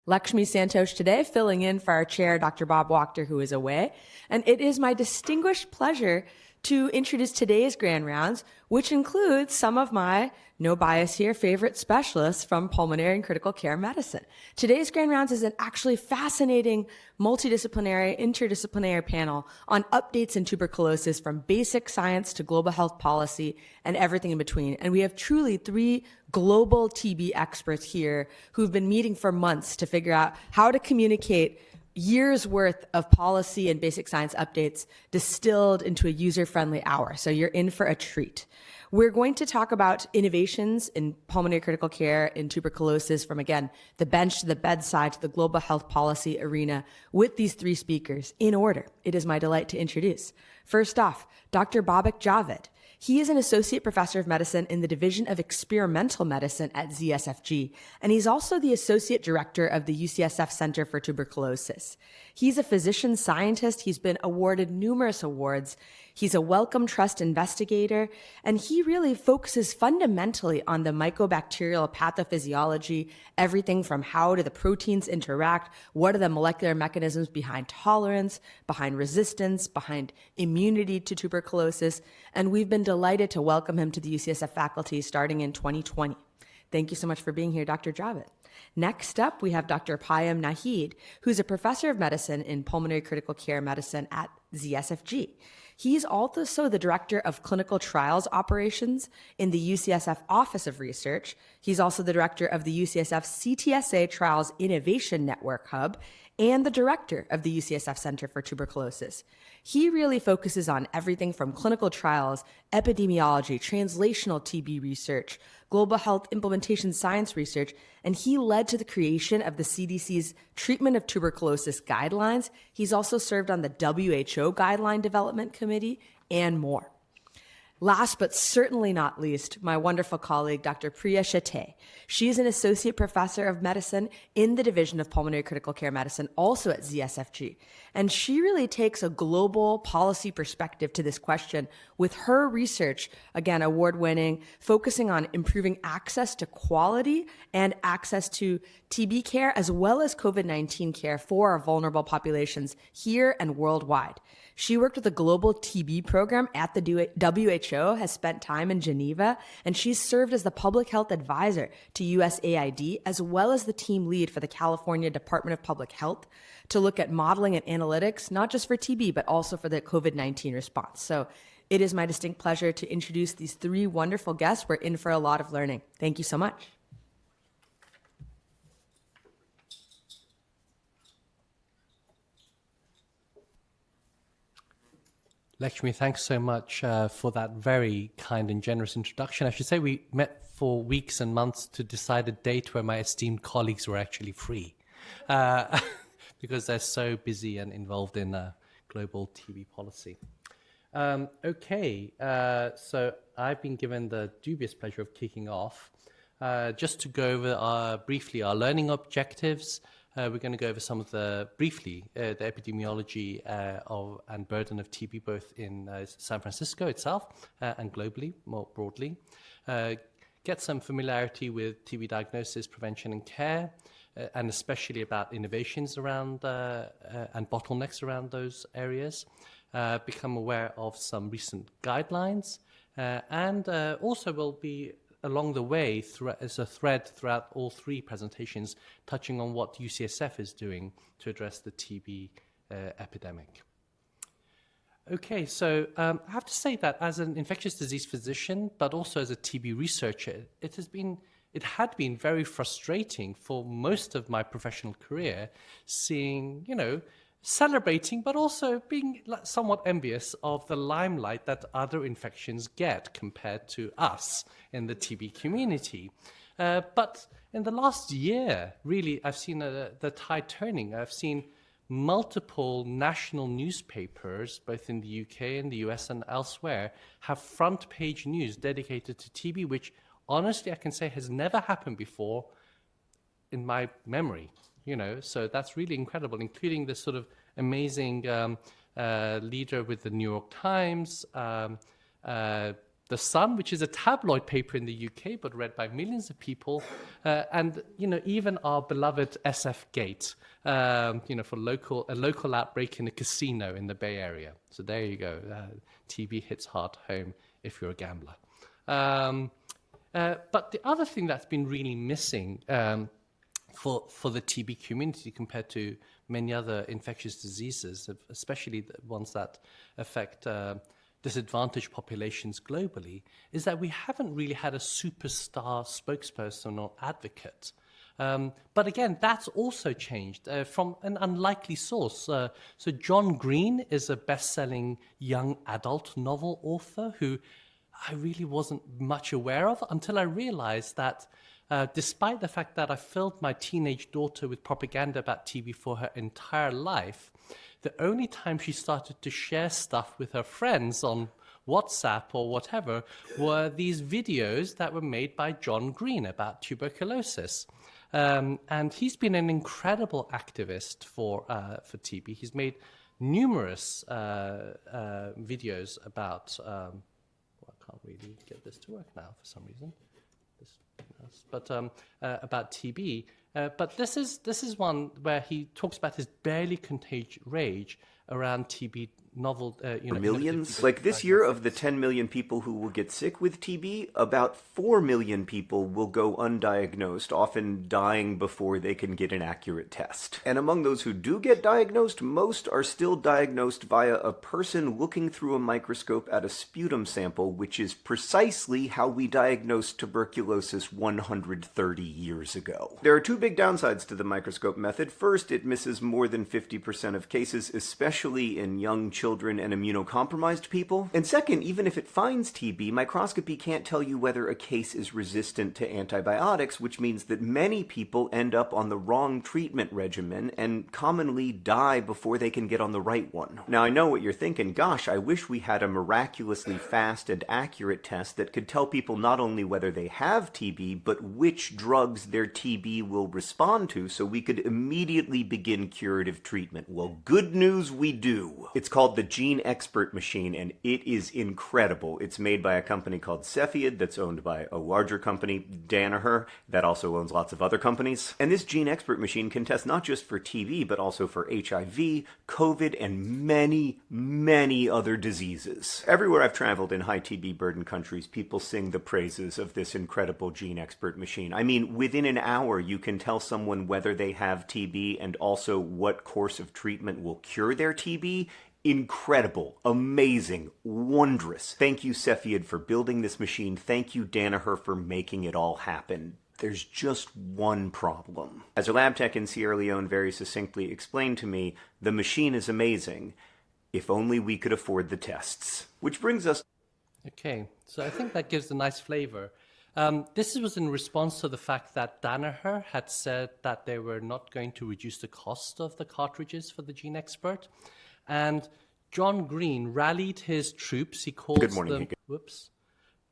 Lakshmi Santosh today, filling in for our chair, Dr. Bob Wachter, who is away. And it is my distinguished pleasure to introduce today's Grand Rounds, which includes some of my, no bias here, favorite specialists from pulmonary and critical care medicine. Today's Grand Rounds is an actually fascinating multidisciplinary, interdisciplinary panel on updates in tuberculosis from basic science to global health policy and everything in between. And we have truly three global TB experts here who've been meeting for months to figure out how to communicate years worth of policy and basic science updates distilled into a user-friendly hour. So you're in for a treat. We're going to talk about innovations in pulmonary critical care, in tuberculosis, from, again, the bench to the bedside to the global health policy arena with these three speakers in order. It is my delight to introduce. First off, Dr. Babak Javid. He is an associate professor of medicine in the Division of Experimental Medicine at ZSFG, and he's also the associate director of the UCSF Center for Tuberculosis. He's a physician scientist. He's been awarded numerous awards. He's a Wellcome Trust investigator, and he really focuses fundamentally on the mycobacterial pathophysiology, everything from how do the proteins interact, what are the molecular mechanisms behind tolerance, behind resistance, behind immunity to tuberculosis, and we've been delighted to welcome him to the UCSF faculty starting in 2020. Thank you so much for being here, Dr. Javid. Next up, we have Dr. Payam Nahid, who's a professor of medicine in pulmonary critical care medicine at ZSFG. He's also the director of clinical trials operations in the UCSF Office of Research. He's also the director of the UCSF CTSA Trials Innovation Network Hub and the director of the UCSF Center for Tuberculosis. He really focuses on everything from clinical trials, epidemiology, translational TB research, global health implementation science research, and he led to the creation of the CDC's treatment of tuberculosis guidelines. He's also served on the WHO Guideline Development Committee and more. Last but certainly not least, my wonderful colleague, Dr. Priya Shete. She is an associate professor of medicine in the Division of Pulmonary Critical Care Medicine, also at ZSFG. And she really takes a global policy perspective to this question with her research, again, award-winning, focusing on improving access to quality and access to TB care, as well as COVID-19 care for our vulnerable populations here and worldwide. She worked with the global TB program at the WHO, has spent time in Geneva, and she's served as the public health advisor to USAID, as well as the team lead for the California Department of Public Health to look at modeling and analytics, not just for TB, but also for the COVID-19 response. So it is my distinct pleasure to introduce these three wonderful guests. We're in for a lot of learning. Thank you so much. Lakshmi, thanks so much for that very kind and generous introduction. I should say we met for weeks and months to decide a date where my esteemed colleagues were actually free because they're so busy and involved in global TB policy. So I've been given the dubious pleasure of kicking off. Just to go over briefly our learning objectives. We're going to go over some of the epidemiology and burden of TB, both in San Francisco itself and globally, more broadly. Get some familiarity with TB diagnosis, prevention, and care, and especially about innovations around and bottlenecks around those areas. Become aware of some recent guidelines, and also will be along the way, as a thread throughout all three presentations, touching on what UCSF is doing to address the TB epidemic. Okay, so I have to say that as an infectious disease physician, but also as a TB researcher, it had been very frustrating for most of my professional career, seeing, celebrating, but also being somewhat envious of the limelight that other infections get compared to us in the TB community. But in the last year, really, I've seen the tide turning. I've seen multiple national newspapers, both in the UK and the US and elsewhere, have front page news dedicated to TB, which honestly I can say has never happened before in my memory. So that's really incredible, including this sort of amazing leader with the New York Times, The Sun, which is a tabloid paper in the UK, but read by millions of people, and even our beloved SF Gate, for a local outbreak in a casino in the Bay Area. So there you go. TB hits hard home if you're a gambler. But the other thing that's been really missing for the TB community compared to many other infectious diseases, especially the ones that affect disadvantaged populations globally, is that we haven't really had a superstar spokesperson or advocate. But again, that's also changed from an unlikely source. So John Green is a best-selling young adult novel author who I really wasn't much aware of until I realized that despite the fact that I filled my teenage daughter with propaganda about TB for her entire life, the only time she started to share stuff with her friends on WhatsApp or whatever were these videos that were made by John Green about tuberculosis. And he's been an incredible activist for TB. He's made numerous videos about, I can't really get this to work now for some reason. But about TB. But this is one where he talks about his barely contagious rage around TB novel. Millions? Like this year, of the 10 million people who will get sick with TB, about 4 million people will go undiagnosed, often dying before they can get an accurate test. And among those who do get diagnosed, most are still diagnosed via a person looking through a microscope at a sputum sample, which is precisely how we diagnosed tuberculosis 130 years ago. There are two big downsides to the microscope method. First, it misses more than 50% of cases, especially in young children and immunocompromised people. And second, even if it finds TB, microscopy can't tell you whether a case is resistant to antibiotics, which means that many people end up on the wrong treatment regimen and commonly die before they can get on the right one. Now, I know what you're thinking. Gosh, I wish we had a miraculously fast and accurate test that could tell people not only whether they have TB, but which drugs their TB will respond to, so we could immediately begin curative treatment. Well, good news, we do. It's called the Gene Expert Machine, and it is incredible. It's made by a company called Cepheid that's owned by a larger company, Danaher, that also owns lots of other companies. And this Gene Expert Machine can test not just for TB, but also for HIV, COVID, and many, many other diseases. Everywhere I've traveled in high TB burden countries, people sing the praises of this incredible Gene Expert Machine. I mean, within an hour, you can tell someone whether they have TB and also what course of treatment will cure their TB. Incredible, amazing, wondrous. Thank you, Cepheid, for building this machine. Thank you, Danaher, for making it all happen. There's just one problem. As a lab tech in Sierra Leone very succinctly explained to me, the machine is amazing, if only we could afford the tests. Which brings us... Okay, so I think that gives a nice flavor. This was in response to the fact that Danaher had said that they were not going to reduce the cost of the cartridges for the Gene Expert. And John Green rallied his troops. He calls them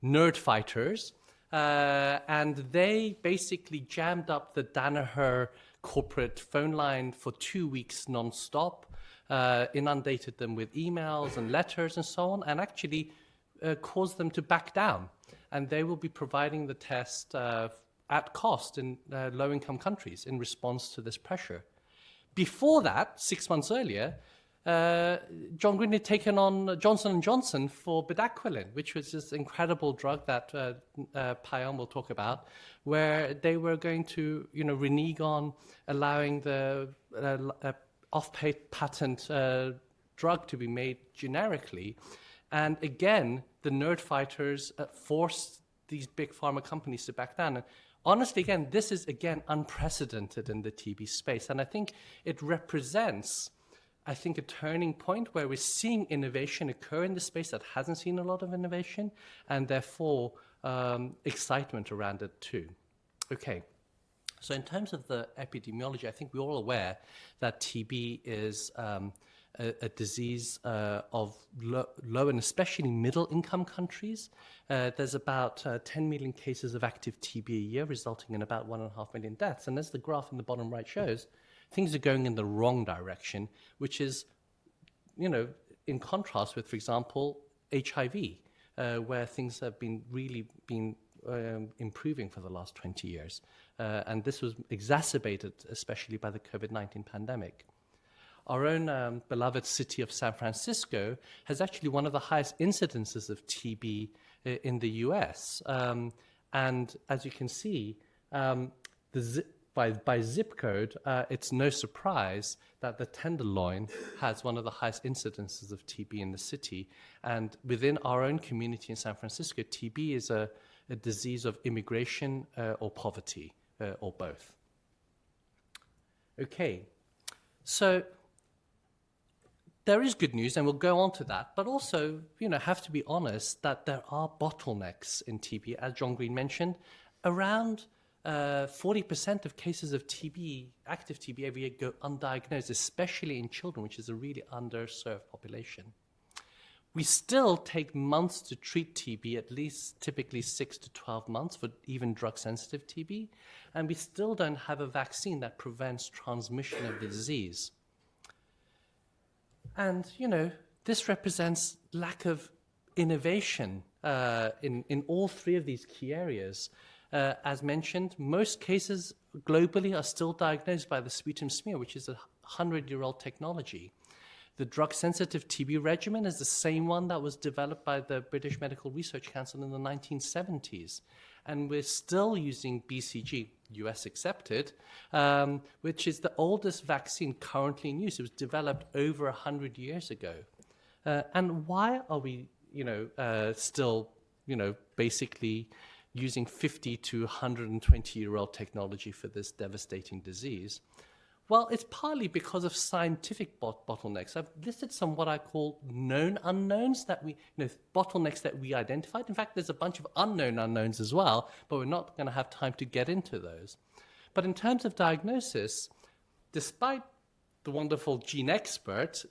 nerd fighters. And they basically jammed up the Danaher corporate phone line for 2 weeks non-stop, inundated them with emails and letters and so on, and actually caused them to back down. And they will be providing the test at cost in low-income countries in response to this pressure. Before that, 6 months earlier, John Green had taken on Johnson & Johnson for bedaquiline, which was this incredible drug that Payam will talk about, where they were going to, renege on allowing the off-patent drug to be made generically. And again, the nerd fighters forced these big pharma companies to back down. And honestly, again, this is, unprecedented in the TB space. And I think it represents... a turning point where we're seeing innovation occur in the space that hasn't seen a lot of innovation, and therefore excitement around it too. Okay, so in terms of the epidemiology, I think we're all aware that TB is a disease of low and especially middle-income countries. There's about 10 million cases of active TB a year, resulting in about 1.5 million deaths. And as the graph in the bottom right shows, things are going in the wrong direction, which is, in contrast with, for example, HIV. where things have been really been improving for the last 20 years. And this was exacerbated especially by the COVID-19 pandemic. Our own beloved city of San Francisco has actually one of the highest incidences of TB in the US. And as you can see, by zip code, it's no surprise that the Tenderloin has one of the highest incidences of TB in the city. And within our own community in San Francisco, TB is a disease of immigration or poverty, or both. Okay, so there is good news, and we'll go on to that, but also, have to be honest that there are bottlenecks in TB. As John Green mentioned, around 40% of cases of TB, active TB every year, go undiagnosed, especially in children, which is a really underserved population. We still take months to treat TB, at least typically 6 to 12 months for even drug-sensitive TB, and we still don't have a vaccine that prevents transmission of the disease. And, this represents lack of innovation in all three of these key areas. As mentioned, most cases globally are still diagnosed by the sputum smear, which is a 100-year-old technology. The drug-sensitive TB regimen is the same one that was developed by the British Medical Research Council in the 1970s. And we're still using BCG, US accepted, which is the oldest vaccine currently in use. It was developed over 100 years ago. And why are we, still, basically using 50 to 120-year-old technology for this devastating disease? Well, it's partly because of scientific bottlenecks. I've listed some what I call known unknowns that bottlenecks that we identified. In fact, there's a bunch of unknown unknowns as well, but we're not going to have time to get into those. But in terms of diagnosis, despite the wonderful gene expert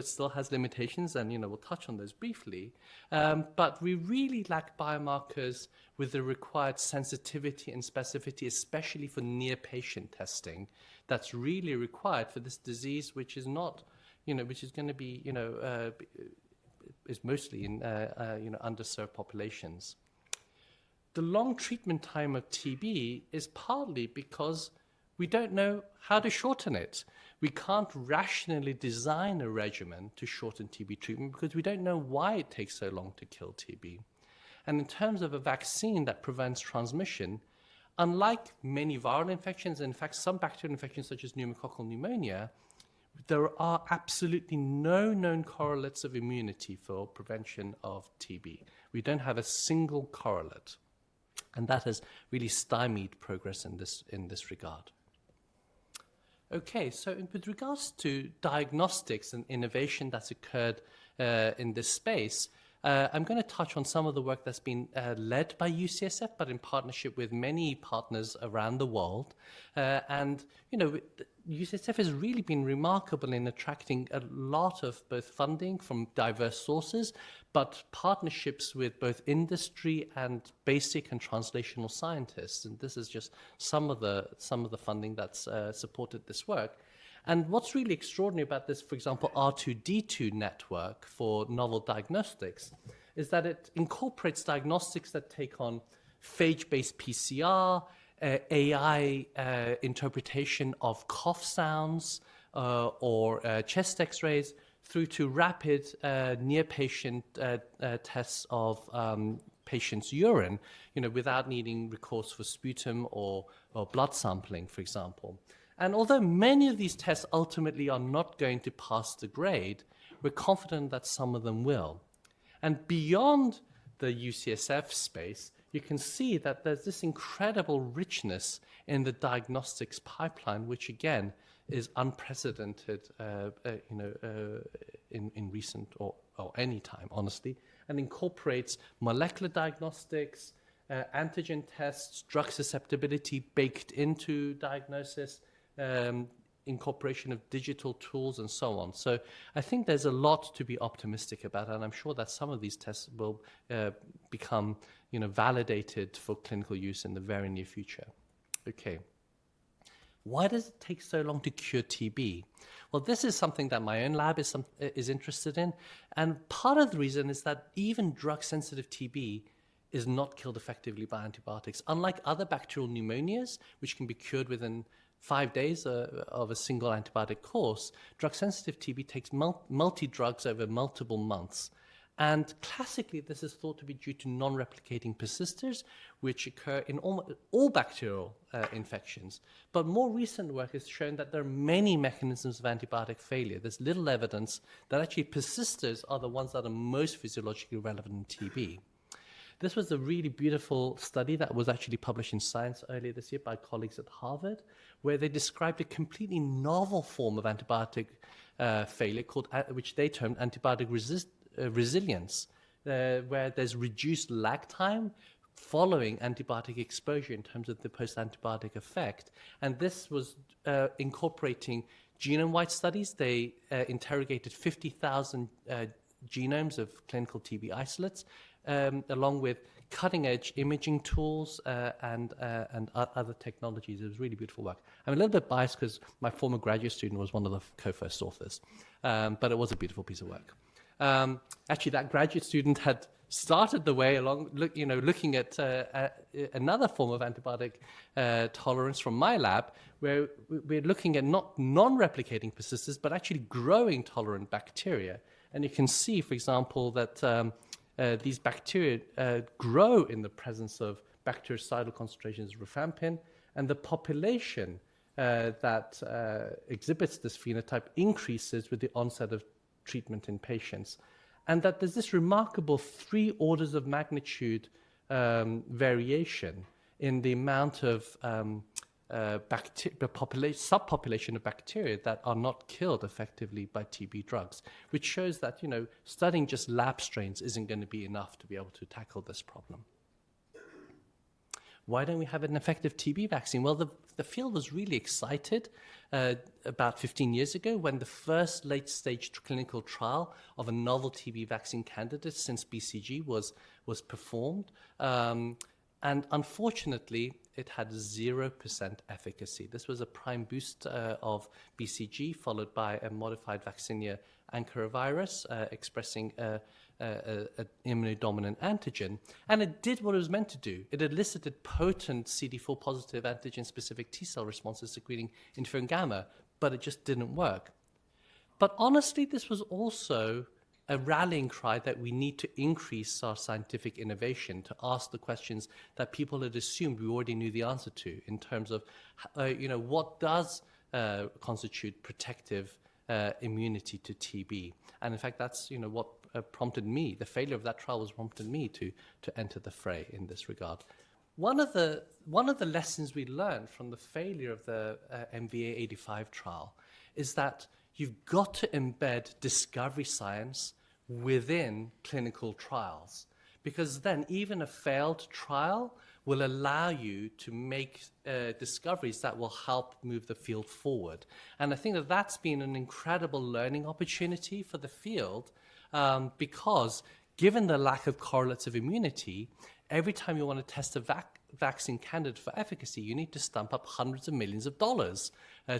still has limitations, and we'll touch on those briefly. But we really lack biomarkers with the required sensitivity and specificity, especially for near-patient testing. That's really required for this disease, which is not, which is going to be, is mostly in, underserved populations. The long treatment time of TB is partly because we don't know how to shorten it. We can't rationally design a regimen to shorten TB treatment because we don't know why it takes so long to kill TB. And in terms of a vaccine that prevents transmission, unlike many viral infections, in fact, some bacterial infections such as pneumococcal pneumonia, there are absolutely no known correlates of immunity for prevention of TB. We don't have a single correlate. And that has really stymied progress in this regard. Okay, so with regards to diagnostics and innovation that's occurred in this space, I'm going to touch on some of the work that's been led by UCSF, but in partnership with many partners around the world. And, UCSF has really been remarkable in attracting a lot of both funding from diverse sources, but partnerships with both industry and basic and translational scientists. And this is just some of the funding that's supported this work. And what's really extraordinary about this, for example, R2D2 network for novel diagnostics, is that it incorporates diagnostics that take on phage-based PCR, AI interpretation of cough sounds or chest x-rays, through to rapid near-patient tests of patient's urine, without needing recourse for sputum or blood sampling, for example. And although many of these tests ultimately are not going to pass the grade, we're confident that some of them will. And beyond the UCSF space, you can see that there's this incredible richness in the diagnostics pipeline, which again is unprecedented, in recent or any time, honestly, and incorporates molecular diagnostics, antigen tests, drug susceptibility baked into diagnosis, incorporation of digital tools, and so on. So I think there's a lot to be optimistic about, and I'm sure that some of these tests will become, validated for clinical use in the very near future. Okay. Why does it take so long to cure TB? Well, this is something that my own lab is interested in. And part of the reason is that even drug-sensitive TB is not killed effectively by antibiotics. Unlike other bacterial pneumonias, which can be cured within 5 days of a single antibiotic course, drug-sensitive TB takes multi-drugs over multiple months. And classically, this is thought to be due to non-replicating persisters, which occur in all bacterial infections. But more recent work has shown that there are many mechanisms of antibiotic failure. There's little evidence that actually persisters are the ones that are most physiologically relevant in TB. This was a really beautiful study that was actually published in Science earlier this year by colleagues at Harvard, where they described a completely novel form of antibiotic failure, which they termed antibiotic resilience, where there's reduced lag time following antibiotic exposure in terms of the post-antibiotic effect. And this was incorporating genome-wide studies. They interrogated 50,000 genomes of clinical TB isolates, along with cutting-edge imaging tools and other technologies. It was really beautiful work. I'm a little bit biased because my former graduate student was one of the co-first authors, but it was a beautiful piece of work. Actually, that graduate student had started the way along, looking at another form of antibiotic tolerance from my lab, where we're looking at not non-replicating persisters, but actually growing tolerant bacteria. And you can see, for example, that these bacteria grow in the presence of bactericidal concentrations of rifampin, and the population that exhibits this phenotype increases with the onset of treatment in patients. And that there's this remarkable 3 orders of magnitude variation in the amount of subpopulation of bacteria that are not killed effectively by TB drugs, which shows that, studying just lab strains isn't going to be enough to be able to tackle this problem. Why don't we have an effective TB vaccine? Well, the field was really excited about 15 years ago when the first late-stage clinical trial of a novel TB vaccine candidate since BCG was performed. And unfortunately, it had 0% efficacy. This was a prime boost of BCG, followed by a modified vaccinia ankyrovirus expressing an immunodominant antigen. And it did what it was meant to do. It elicited potent CD4 positive antigen-specific T-cell responses secreting interferon gamma, but it just didn't work. But honestly, this was also a rallying cry that we need to increase our scientific innovation to ask the questions that people had assumed we already knew the answer to in terms of, what does constitute protective immunity to TB? And in fact, that's, what prompted me, the failure of that trial was prompted me to enter the fray in this regard. One of the lessons we learned from the failure of the MVA-85 trial is that you've got to embed discovery science within clinical trials, because then even a failed trial will allow you to make discoveries that will help move the field forward. And I think that that's been an incredible learning opportunity for the field, because given the lack of correlates of immunity, every time you want to test a vaccine candidate for efficacy, you need to stump up hundreds of millions of dollars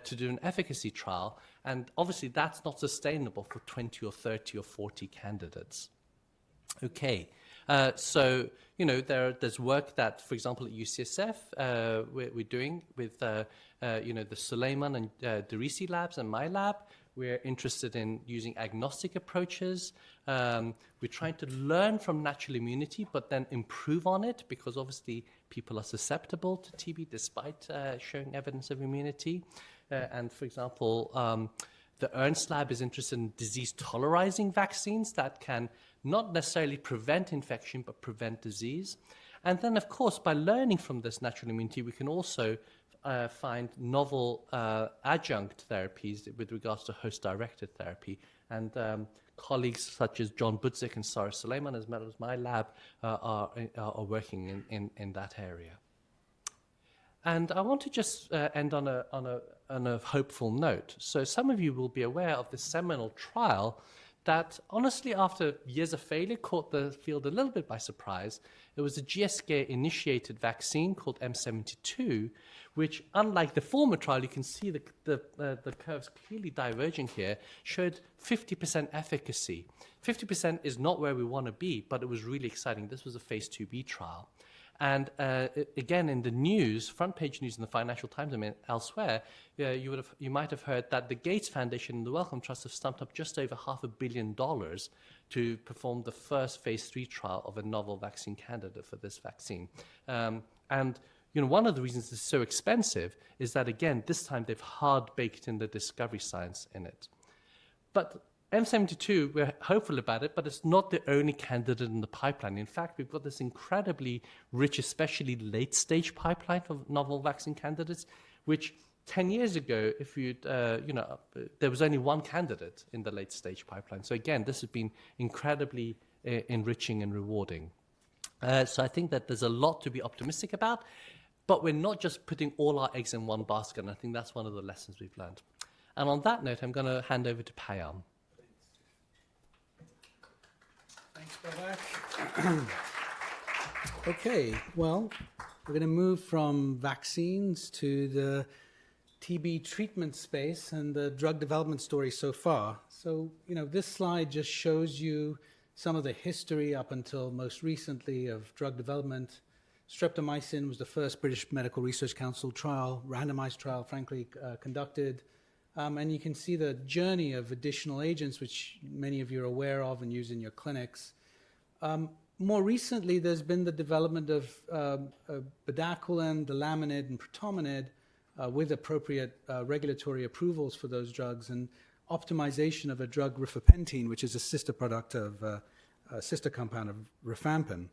to do an efficacy trial. And obviously that's not sustainable for 20 or 30 or 40 candidates. Okay, so, there's work that, for example, at UCSF, we're doing with, the Suleiman and Derisi labs and my lab. We're interested in using agnostic approaches. We're trying to learn from natural immunity, but then improve on it, because obviously people are susceptible to TB despite showing evidence of immunity. And for example, the Ernst lab is interested in disease-tolerizing vaccines that can not necessarily prevent infection, but prevent disease. And then, of course, by learning from this natural immunity, we can also find novel adjunct therapies with regards to host-directed therapy. And colleagues such as John Budzik and Sarah Suleiman, as well as my lab, are working in that area. And I want to just end on a hopeful note. So some of you will be aware of the seminal trial that honestly, after years of failure, caught the field a little bit by surprise. It was a GSK-initiated vaccine called M72, which, unlike the former trial, you can see the curves clearly diverging here, showed 50% efficacy. 50% is not where we want to be, but it was really exciting. This was a phase 2b trial. And again, in the news, front page news in the Financial Times and elsewhere, you might have heard that the Gates Foundation and the Wellcome Trust have stumped up just over $500 million to perform the first phase 3 trial of a novel vaccine candidate for this vaccine. And one of the reasons it's so expensive is that, again, this time they've hard-baked in the discovery science in it. But M72, we're hopeful about it, but it's not the only candidate in the pipeline. In fact, we've got this incredibly rich, especially late-stage pipeline of novel vaccine candidates, which 10 years ago, if you'd, there was only one candidate in the late-stage pipeline. So again, this has been incredibly enriching and rewarding. So I think that there's a lot to be optimistic about, but we're not just putting all our eggs in one basket, and I think that's one of the lessons we've learned. And on that note, I'm going to hand over to Payam. Thanks, Babak. Okay, well, we're going to move from vaccines to the TB treatment space and the drug development story so far. So, this slide just shows you some of the history up until most recently of drug development. Streptomycin was the first British Medical Research Council trial, randomized trial, frankly, conducted. And you can see the journey of additional agents, which many of you are aware of and use in your clinics. More recently, there's been the development of bedaquiline, delamanid, and protomanid with appropriate regulatory approvals for those drugs, and optimization of a drug rifapentine, which is a sister product of a sister compound of rifampin.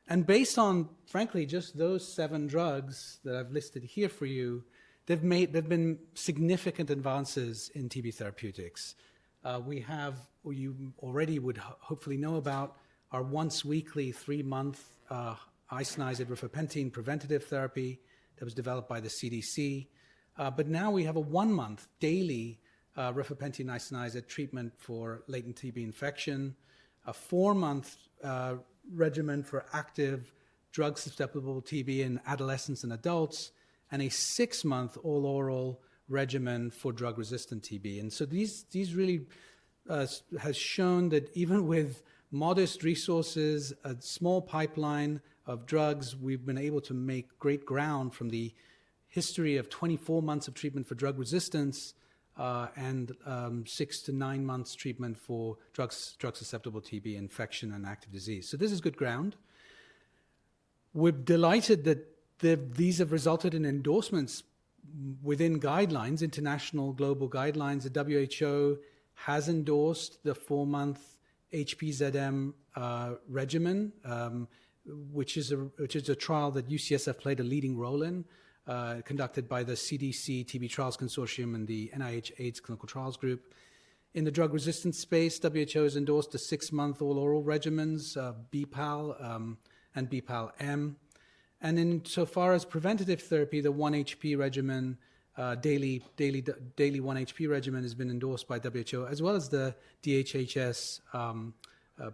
And based on, frankly, just those 7 drugs that I've listed here for you, there've been significant advances in TB therapeutics. We have, or you already would hopefully know about, our once-weekly 3-month isoniazid rifapentine preventative therapy that was developed by the CDC. But now we have a 1-month daily rifapentine isoniazid treatment for latent TB infection, a 4-month regimen for active drug-susceptible TB in adolescents and adults, and a 6-month all-oral regimen for drug-resistant TB. And so these really has shown that even with modest resources, a small pipeline of drugs, we've been able to make great ground from the history of 24 months of treatment for drug resistance and 6 to 9 months treatment for drug-susceptible TB infection and active disease. So this is good ground. We're delighted that these have resulted in endorsements within guidelines, international global guidelines. The WHO has endorsed the 4-month HPZM regimen, which is a trial that UCSF played a leading role in, conducted by the CDC TB Trials Consortium and the NIH AIDS Clinical Trials Group. In the drug resistance space, WHO has endorsed the 6-month all-oral regimens, BPAL and BPAL-M. And in so far as preventative therapy, the 1-HP regimen, daily 1-HP regimen has been endorsed by WHO, as well as the DHHS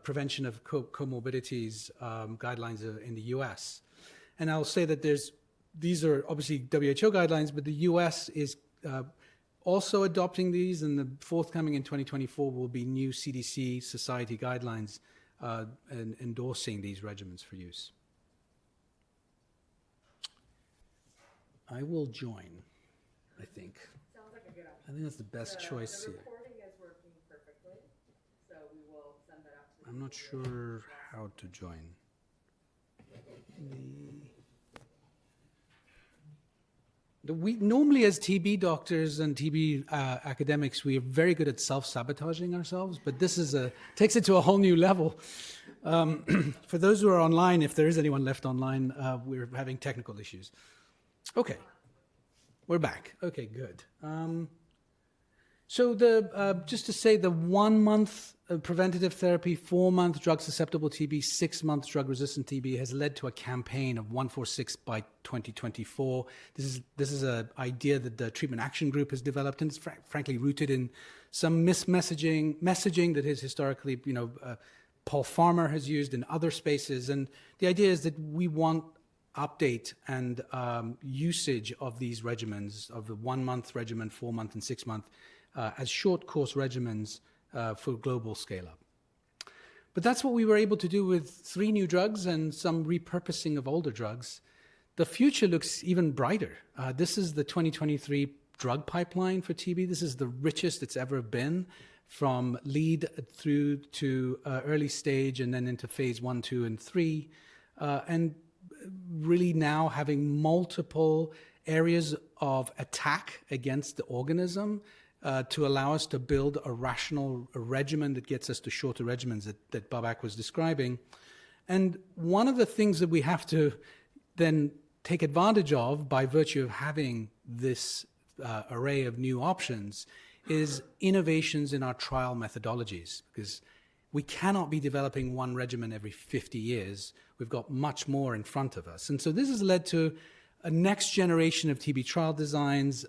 prevention of comorbidities guidelines in the US. And I'll say that these are obviously WHO guidelines, but the US is also adopting these, and the forthcoming in 2024 will be new CDC society guidelines endorsing these regimens for use. I will join, I think. Sounds like a good option. I think that's the best choice here. The recording is working perfectly, so we will send that out to the I'm not sure how to join. We normally, as TB doctors and TB academics, we are very good at self-sabotaging ourselves, but this takes it to a whole new level. For those who are online, if there is anyone left online, we're having technical issues. Okay, we're back. Okay, good. So just to say, the 1 month preventative therapy, 4 month drug susceptible TB, 6 month drug resistant TB has led to a campaign of 146 by 2024. This is an idea that the Treatment Action Group has developed, and it's frankly rooted in some messaging that is historically, Paul Farmer has used in other spaces. And the idea is that we want update and usage of these regimens, of the 1 month regimen, 4 month and 6 month, as short course regimens for global scale up. But that's what we were able to do with 3 new drugs and some repurposing of older drugs. The future looks even brighter. This is the 2023 drug pipeline for TB. This is the richest it's ever been, from lead through to early stage and then into phase 1, 2, and 3. And really now having multiple areas of attack against the organism to allow us to build a rational regimen that gets us to shorter regimens that Babak was describing. And one of the things that we have to then take advantage of by virtue of having this array of new options is innovations in our trial methodologies, because we cannot be developing one regimen every 50 years. We've got much more in front of us. And so this has led to a next generation of TB trial designs,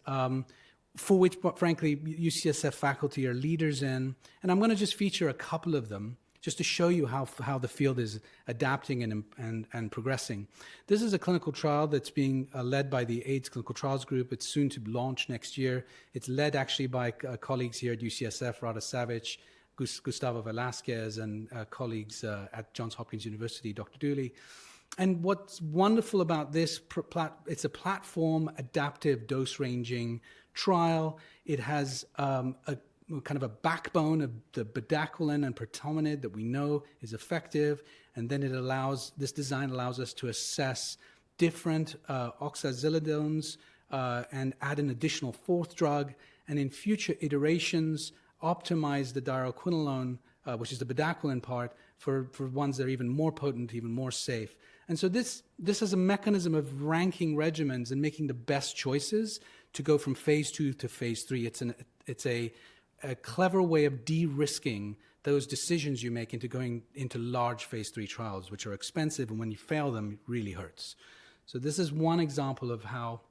for which, frankly, UCSF faculty are leaders in. And I'm going to just feature a couple of them just to show you how the field is adapting and progressing. This is a clinical trial that's being led by the AIDS Clinical Trials Group. It's soon to launch next year. It's led actually by colleagues here at UCSF, Radha Savage, Gustavo Velasquez, and colleagues at Johns Hopkins University, Dr. Dooley. And what's wonderful about this, it's a platform adaptive dose ranging trial. It has a kind of a backbone of the bedaquiline and protomanid that we know is effective, and then this design allows us to assess different oxazolidones and add an additional 4th drug, and in future iterations optimize the diroquinolone, which is the bedaquiline part, for ones that are even more potent, even more safe. And so this is a mechanism of ranking regimens and making the best choices to go from phase 2 to phase 3. It's a clever way of de-risking those decisions you make into going into large phase 3 trials, which are expensive, and when you fail them, it really hurts. So this is one example of how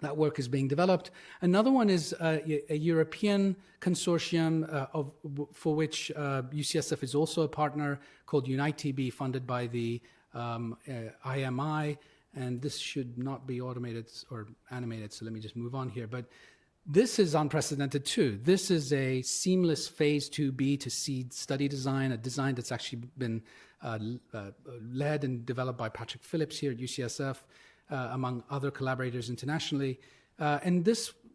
that work is being developed. Another one is a European consortium for which UCSF is also a partner, called UNITE-TB, funded by the IMI, and this should not be automated or animated, so let me just move on here. But this is unprecedented too. This is a seamless phase 2B to C study design, a design that's actually been led and developed by Patrick Phillips here at UCSF, among other collaborators internationally. And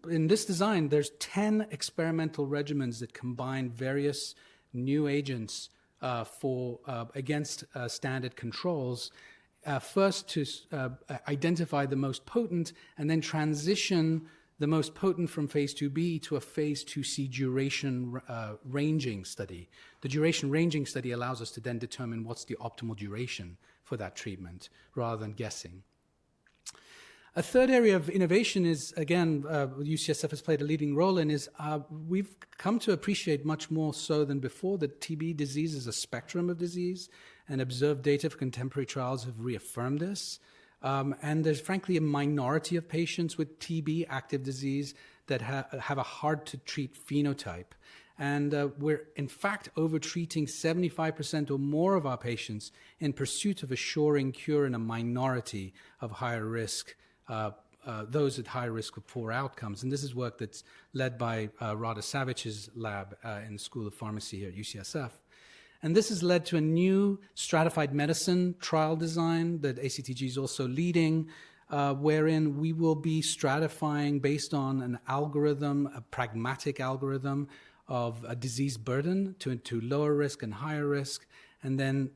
in this design, there's 10 experimental regimens that combine various new agents against standard controls, first to identify the most potent, and then transition the most potent from phase 2B to a phase 2C duration ranging study. The duration ranging study allows us to then determine what's the optimal duration for that treatment, rather than guessing. A third area of innovation is, again, UCSF has played a leading role in, is we've come to appreciate much more so than before that TB disease is a spectrum of disease, and observed data for contemporary trials have reaffirmed this. And there's frankly a minority of patients with TB, active disease, that have a hard-to-treat phenotype. And we're, in fact, over-treating 75% or more of our patients in pursuit of assuring cure in a minority of higher risk, those at high risk of poor outcomes. And this is work that's led by Radha Savage's lab in the School of Pharmacy here at UCSF. And this has led to a new stratified medicine trial design that ACTG is also leading, wherein we will be stratifying based on an algorithm, a pragmatic algorithm of a disease burden to lower risk and higher risk, and then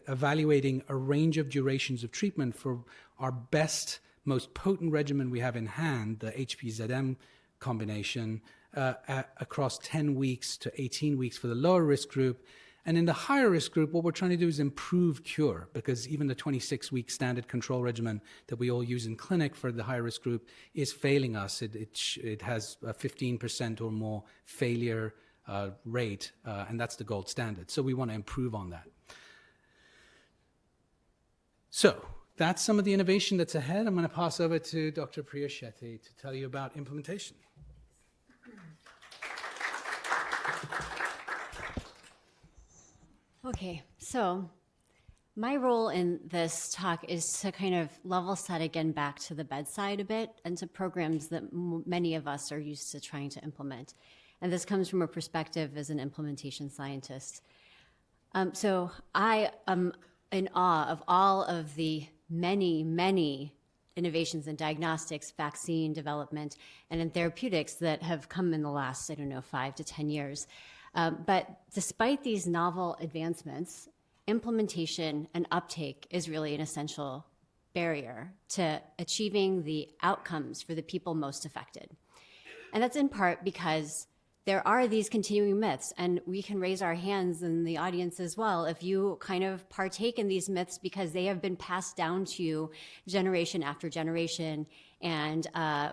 evaluating a range of durations of treatment for our best, most potent regimen we have in hand, the HPZM combination, across 10 weeks to 18 weeks for the lower risk group, And in the higher risk group, what we're trying to do is improve cure, because even the 26-week standard control regimen that we all use in clinic for the high risk group is failing us. It has a 15% or more failure rate, and that's the gold standard. So we want to improve on that. So that's some of the innovation that's ahead. I'm going to pass over to Dr. Priya Shete to tell you about implementation. Okay, so my role in this talk is to kind of level set again back to the bedside a bit and to programs that many of us are used to trying to implement. And this comes from a perspective as an implementation scientist. So I am in awe of all of the many innovations in diagnostics, vaccine development, and in therapeutics that have come in the last, 5 to 10 years. But despite these novel advancements, implementation and uptake is really an essential barrier to achieving the outcomes for the people most affected. And that's in part because there are these continuing myths, and we can raise our hands in the audience as well if you kind of partake in these myths because they have been passed down to you generation after generation and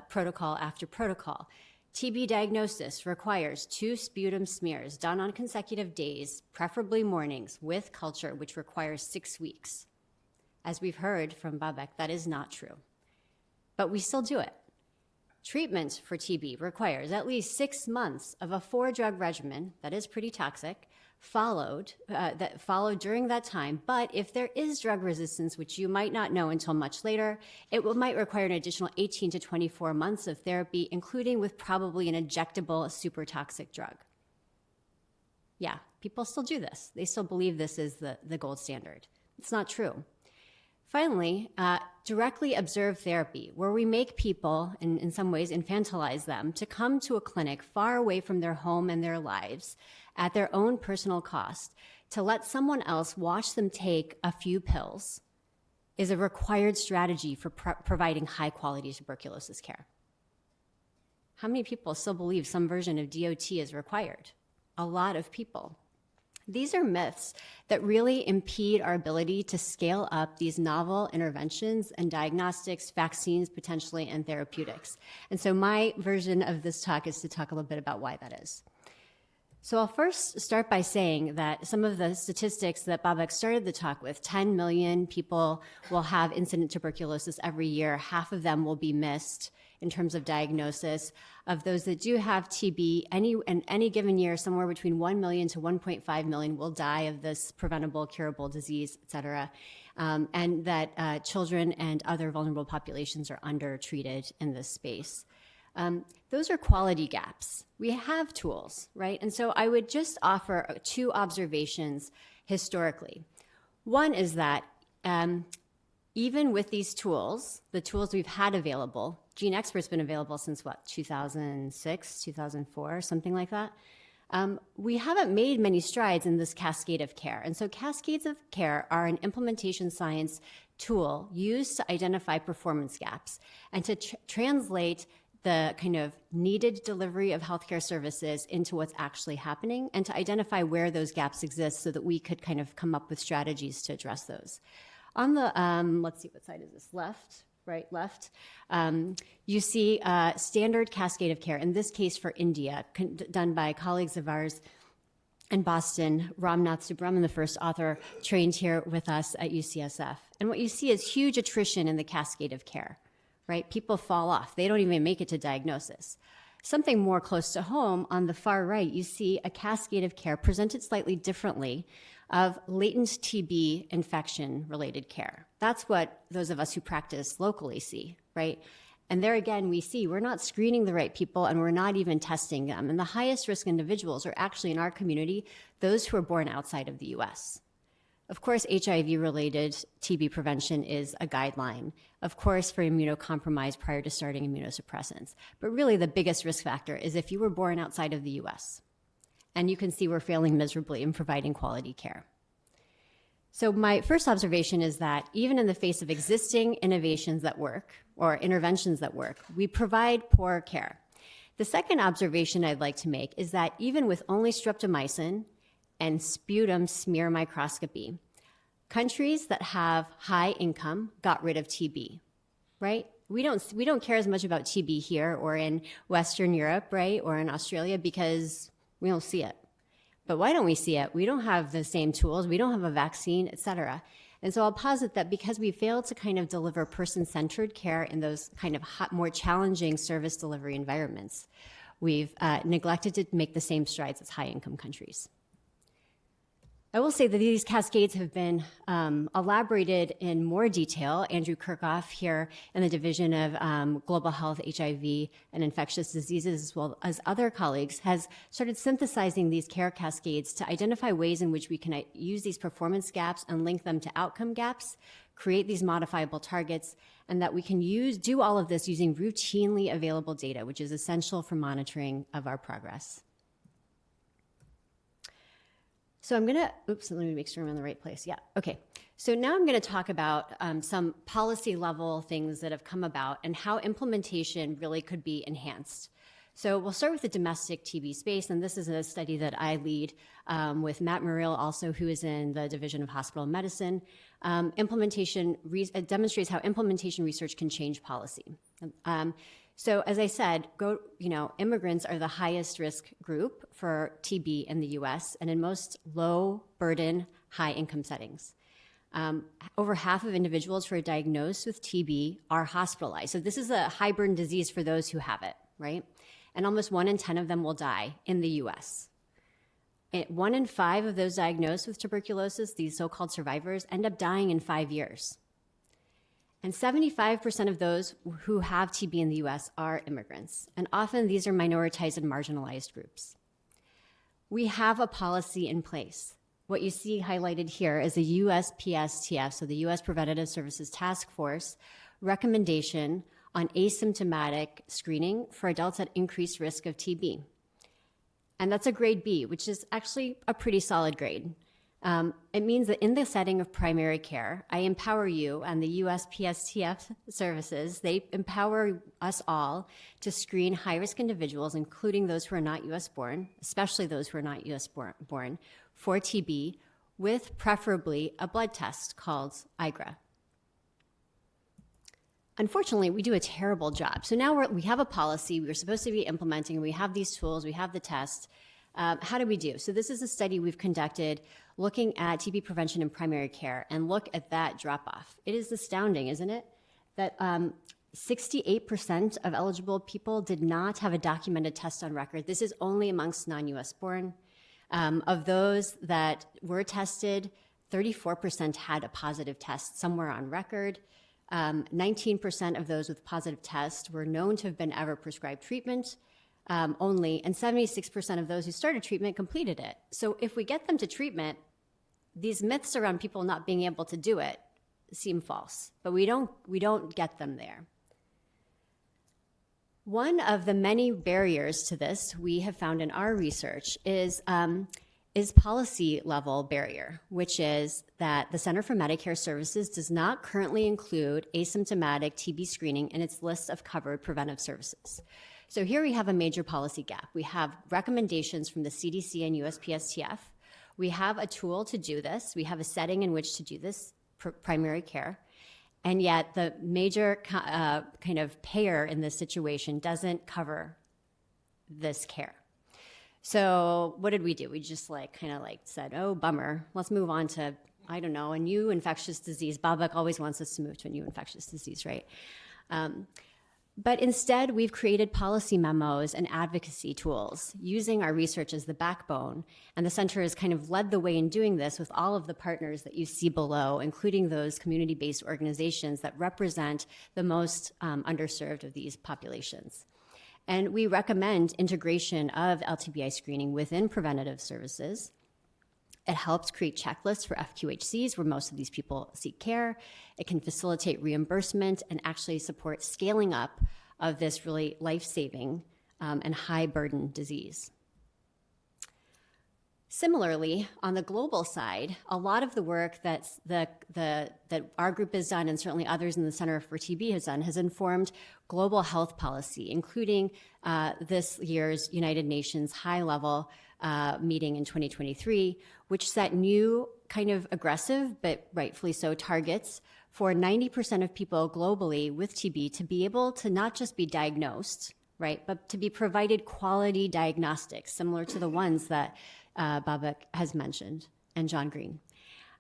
protocol after protocol. TB diagnosis requires 2 sputum smears done on consecutive days, preferably mornings, with culture, which requires 6 weeks. As we've heard from Babak, that is not true. But we still do it. Treatment for TB requires at least 6 months of a 4-drug regimen that is pretty toxic, followed during that time. But if there is drug resistance, which you might not know until much later, it might require an additional 18 to 24 months of therapy, including with probably an injectable super toxic drug. Yeah, people still do this. They still believe this is the gold standard. It's not true. Finally, directly observed therapy, where we make people, and in some ways infantilize them, to come to a clinic far away from their home and their lives at their own personal cost, to let someone else watch them take a few pills, is a required strategy for providing high-quality tuberculosis care. How many people still believe some version of DOT is required? A lot of people. These are myths that really impede our ability to scale up these novel interventions and diagnostics, vaccines, potentially, and therapeutics. And so my version of this talk is to talk a little bit about why that is. So I'll first start by saying that some of the statistics that Babak started the talk with, 10 million people will have incident tuberculosis every year. Half of them will be missed in terms of diagnosis. Of those that do have TB, in any given year, somewhere between 1 million to 1.5 million will die of this preventable, curable disease, et cetera. And that children and other vulnerable populations are undertreated in this space. Those are quality gaps. We have tools, right? And so I would just offer 2 observations historically. One is that even with these tools, the tools we've had available, GeneXpert's been available since what, 2006, 2004, something like that. We haven't made many strides in this cascade of care. And so cascades of care are an implementation science tool used to identify performance gaps and to translate the kind of needed delivery of healthcare services into what's actually happening and to identify where those gaps exist so that we could kind of come up with strategies to address those. On the, let's see, what side is this? Left, right, left. You see standard cascade of care, in this case for India, done by colleagues of ours in Boston. Ramnath Subramanian, the first author, trained here with us at UCSF. And what you see is huge attrition in the cascade of care, right? People fall off. They don't even make it to diagnosis. Something more close to home, on the far right, you see a cascade of care presented slightly differently of latent TB infection-related care. That's what those of us who practice locally see, right? And there again, we see we're not screening the right people and we're not even testing them. And the highest risk individuals are actually in our community, those who are born outside of the US. Of course, HIV-related TB prevention is a guideline. Of course, for immunocompromised prior to starting immunosuppressants. But really the biggest risk factor is if you were born outside of the US. And you can see we're failing miserably in providing quality care. So my first observation is that even in the face of existing innovations that work, or interventions that work, we provide poor care. The second observation I'd like to make is that even with only streptomycin and sputum smear microscopy. Countries that have high income got rid of TB, right? We don't care as much about TB here or in Western Europe, right, or in Australia because we don't see it. But why don't we see it? We don't have the same tools. We don't have a vaccine, et cetera. And so I'll posit that because we failed to kind of deliver person-centered care in those kind of more challenging service delivery environments, we've neglected to make the same strides as high-income countries. I will say that these cascades have been elaborated in more detail. Andrew Kirchhoff here in the Division of Global Health, HIV, and Infectious Diseases, as well as other colleagues, has started synthesizing these care cascades to identify ways in which we can use these performance gaps and link them to outcome gaps, create these modifiable targets, and that we can do all of this using routinely available data, which is essential for monitoring of our progress. So I'm gonna, let me make sure I'm in the right place. Yeah, okay. So now I'm gonna talk about some policy level things that have come about and how implementation really could be enhanced. So we'll start with the domestic TB space, and this is a study that I lead with Matt Muriel also, who is in the Division of Hospital Medicine. It demonstrates how implementation research can change policy. So as I said, immigrants are the highest risk group for TB in the US and in most low burden, high income settings. Over half of individuals who are diagnosed with TB are hospitalized. So this is a high burden disease for those who have it, right? And almost 1 in 10 of them will die in the US. 1 in 5 of those diagnosed with tuberculosis, these so-called survivors, end up dying in 5 years. And 75% of those who have TB in the US are immigrants. And often these are minoritized and marginalized groups. We have a policy in place. What you see highlighted here is the USPSTF, so the US Preventative Services Task Force, recommendation on asymptomatic screening for adults at increased risk of TB. And that's a grade B, which is actually a pretty solid grade. It means that in the setting of primary care, I empower you and the USPSTF services, they empower us all to screen high-risk individuals, including those who are not US born, especially those who are not US born, for TB, with preferably a blood test called IGRA. Unfortunately, we do a terrible job. So now we have a policy we're supposed to be implementing, we have these tools, we have the test. How do we do? So this is a study we've conducted looking at TB prevention in primary care, and look at that drop-off. It is astounding, isn't it? That 68% of eligible people did not have a documented test on record. This is only amongst non-US born. Of those that were tested, 34% had a positive test somewhere on record. 19% of those with positive tests were known to have been ever prescribed treatment only, and 76% of those who started treatment completed it. So if we get them to treatment, these myths around people not being able to do it seem false, but we don't get them there. One of the many barriers to this we have found in our research is policy level barrier, which is that the Center for Medicare Services does not currently include asymptomatic TB screening in its list of covered preventive services. So here we have a major policy gap. We have recommendations from the CDC and USPSTF. We have a tool to do this. We have a setting in which to do this, primary care. And yet the major kind of payer in this situation doesn't cover this care. So what did we do? We just said, oh, bummer. Let's move on to, I don't know, a new infectious disease. Babak always wants us to move to a new infectious disease, right? But instead, we've created policy memos and advocacy tools using our research as the backbone. And the center has kind of led the way in doing this with all of the partners that you see below, including those community-based organizations that represent the most underserved of these populations. And we recommend integration of LTBI screening within preventative services. It helps create checklists for FQHCs where most of these people seek care. It can facilitate reimbursement and actually support scaling up of this really life-saving and high-burden disease. Similarly, on the global side, a lot of the work that our group has done, and certainly others in the Center for TB has done, has informed global health policy, including this year's United Nations high-level meeting in 2023, which set new kind of aggressive, but rightfully so, targets for 90% of people globally with TB to be able to not just be diagnosed, right, but to be provided quality diagnostics, similar to the ones that Babak has mentioned, and John Green.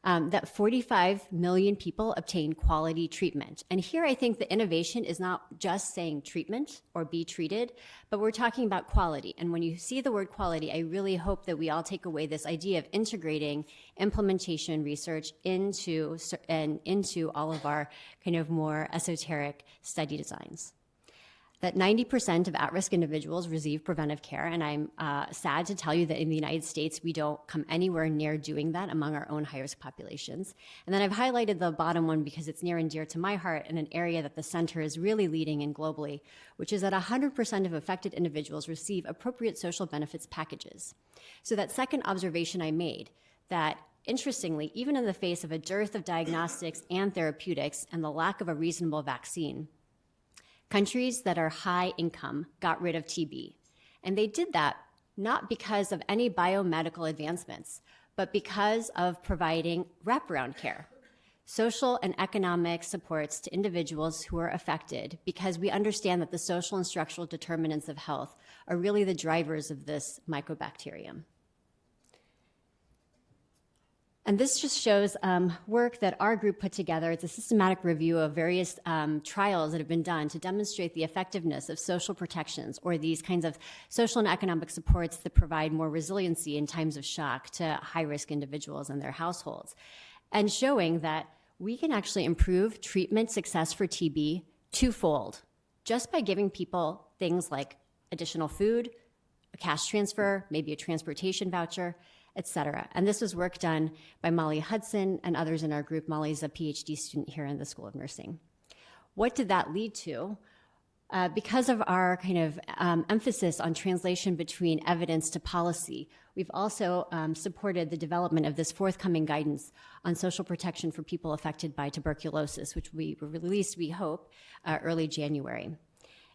That 45 million people obtain quality treatment. And here I think the innovation is not just saying treatment or be treated, but we're talking about quality. And when you see the word quality, I really hope that we all take away this idea of integrating implementation research into all of our kind of more esoteric study designs. That 90% of at-risk individuals receive preventive care, and I'm sad to tell you that in the United States, we don't come anywhere near doing that among our own high-risk populations. And then I've highlighted the bottom one because it's near and dear to my heart and an area that the center is really leading in globally, which is that 100% of affected individuals receive appropriate social benefits packages. So that second observation I made, that interestingly, even in the face of a dearth of diagnostics and therapeutics and the lack of a reasonable vaccine, countries that are high income got rid of TB. And they did that not because of any biomedical advancements, but because of providing wraparound care, social and economic supports to individuals who are affected, because we understand that the social and structural determinants of health are really the drivers of this mycobacterium. And this just shows work that our group put together. It's a systematic review of various trials that have been done to demonstrate the effectiveness of social protections, or these kinds of social and economic supports that provide more resiliency in times of shock to high-risk individuals and their households, and showing that we can actually improve treatment success for TB twofold, just by giving people things like additional food, a cash transfer, maybe a transportation voucher, etc. And this was work done by Molly Hudson and others in our group. Molly's a PhD student here in the School of Nursing. What did that lead to? Because of our kind of emphasis on translation between evidence to policy, we've also supported the development of this forthcoming guidance on social protection for people affected by tuberculosis, which we released, we hope, early January.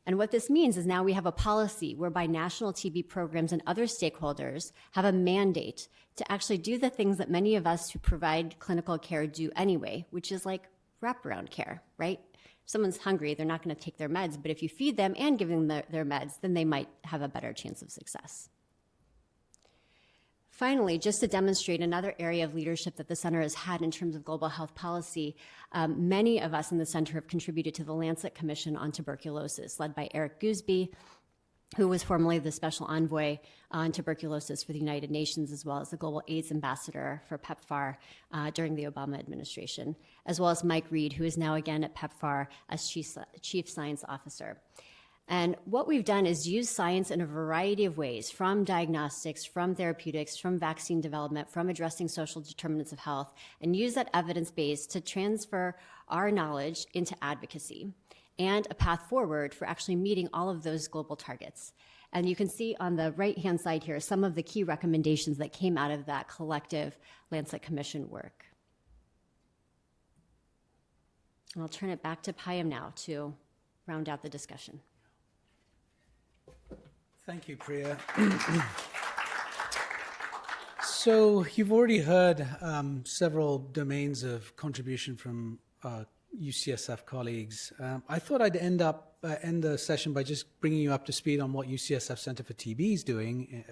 And what this means is now we have a policy whereby national TB programs and other stakeholders have a mandate to actually do the things that many of us who provide clinical care do anyway, which is like wraparound care, right? If someone's hungry, they're not going to take their meds, but if you feed them and give them their meds, then they might have a better chance of success. Finally, just to demonstrate another area of leadership that the center has had in terms of global health policy, many of us in the center have contributed to the Lancet Commission on Tuberculosis, led by Eric Gooseby, who was formerly the special envoy on tuberculosis for the United Nations, as well as the global AIDS ambassador for PEPFAR during the Obama administration, as well as Mike Reed, who is now again at PEPFAR as Chief Science Officer. And what we've done is use science in a variety of ways, from diagnostics, from therapeutics, from vaccine development, from addressing social determinants of health, and use that evidence base to transfer our knowledge into advocacy and a path forward for actually meeting all of those global targets. And you can see on the right-hand side here some of the key recommendations that came out of that collective Lancet Commission work. And I'll turn it back to Payam now to round out the discussion. Thank you, Priya. So you've already heard several domains of contribution from UCSF colleagues. I thought I'd end the session by just bringing you up to speed on what UCSF Center for TB is doing,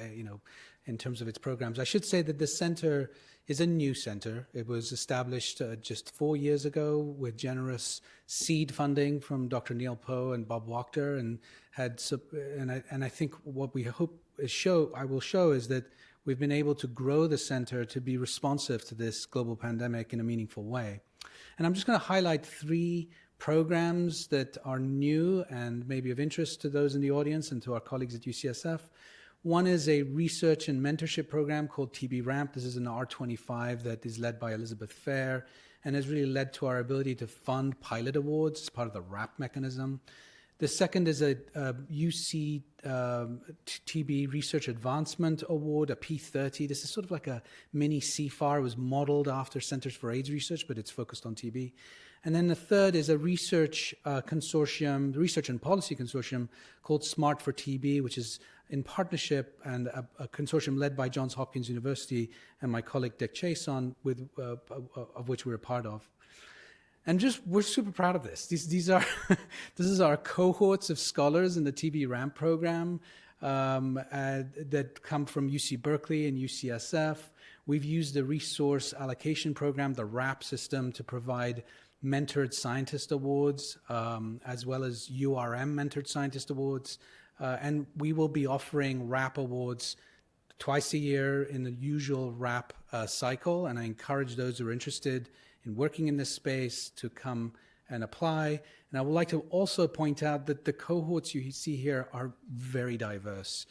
in terms of its programs. I should say that the center is a new center. It was established just 4 years ago with generous seed funding from Dr. Neil Poe and Bob Wachter, and I think what we hope I will show is that we've been able to grow the center to be responsive to this global pandemic in a meaningful way. And I'm just going to highlight 3 programs that are new and maybe of interest to those in the audience and to our colleagues at UCSF. One is a research and mentorship program called TB Ramp. This is an R25 that is led by Elizabeth Fair and has really led to our ability to fund pilot awards as part of the RAP mechanism. The second is a UC TB Research Advancement Award, a P30. This is sort of like a mini CFAR. It was modeled after Centers for AIDS Research, but it's focused on TB. And then the third is a research consortium, research and policy consortium called Smart for TB, which is in partnership and a consortium led by Johns Hopkins University and my colleague Dick Chason, of which we're a part of. And we're super proud of this. These are this is our cohorts of scholars in the TB RAMP program that come from UC Berkeley and UCSF. We've used the resource allocation program, the RAP system, to provide mentored scientist awards, as well as URM mentored scientist awards. And we will be offering RAP awards twice a year in the usual RAP cycle. And I encourage those who are interested in working in this space to come and apply. And I would like to also point out that the cohorts you see here are very diverse.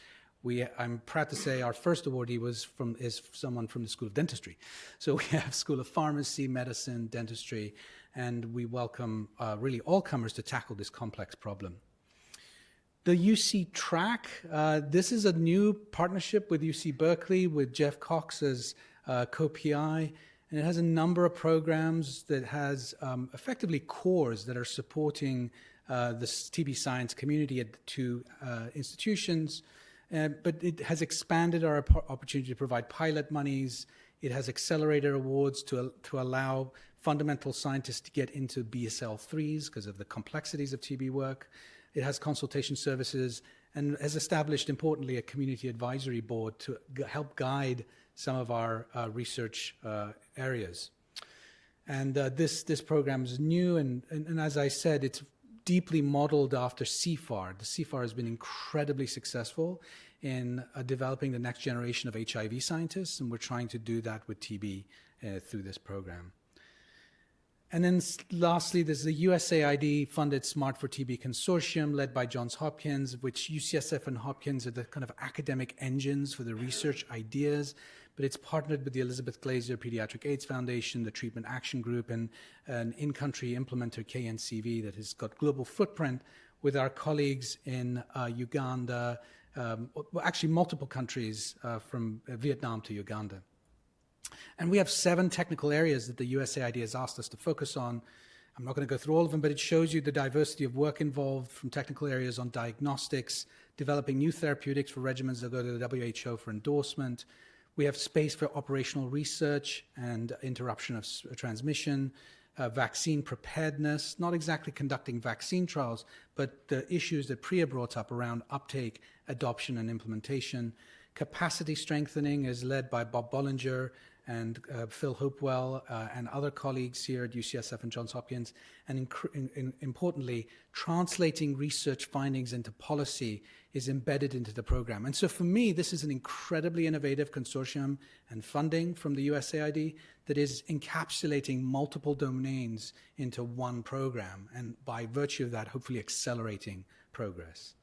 I'm proud to say our first awardee is someone from the School of Dentistry. So we have School of Pharmacy, Medicine, Dentistry, and we welcome really all comers to tackle this complex problem. The UC track, this is a new partnership with UC Berkeley with Jeff Cox as co-PI. And it has a number of programs that has effectively cores that are supporting the TB science community at the two institutions. But it has expanded our opportunity to provide pilot monies. It has accelerator awards to allow fundamental scientists to get into BSL-3s because of the complexities of TB work. It has consultation services and has established, importantly, a community advisory board to help guide some of our research areas. And this program is new, and as I said, it's deeply modeled after CFAR. The CFAR has been incredibly successful in developing the next generation of HIV scientists, and we're trying to do that with TB through this program. And then lastly, there's the USAID-funded Smart for TB consortium led by Johns Hopkins, which UCSF and Hopkins are the kind of academic engines for the research ideas, but it's partnered with the Elizabeth Glaser Pediatric AIDS Foundation, the Treatment Action Group, and an in-country implementer, KNCV, that has got global footprint with our colleagues in Uganda, actually multiple countries from Vietnam to Uganda. And we have 7 technical areas that the USAID has asked us to focus on. I'm not going to go through all of them, but it shows you the diversity of work involved from technical areas on diagnostics, developing new therapeutics for regimens that go to the WHO for endorsement. We have space for operational research and interruption of transmission, vaccine preparedness, not exactly conducting vaccine trials, but the issues that Priya brought up around uptake, adoption, and implementation. Capacity strengthening is led by Bob Bollinger and Phil Hopewell and other colleagues here at UCSF and Johns Hopkins. And importantly, translating research findings into policy is embedded into the program. And so for me, this is an incredibly innovative consortium and funding from the USAID that is encapsulating multiple domains into one program, and by virtue of that, hopefully accelerating progress.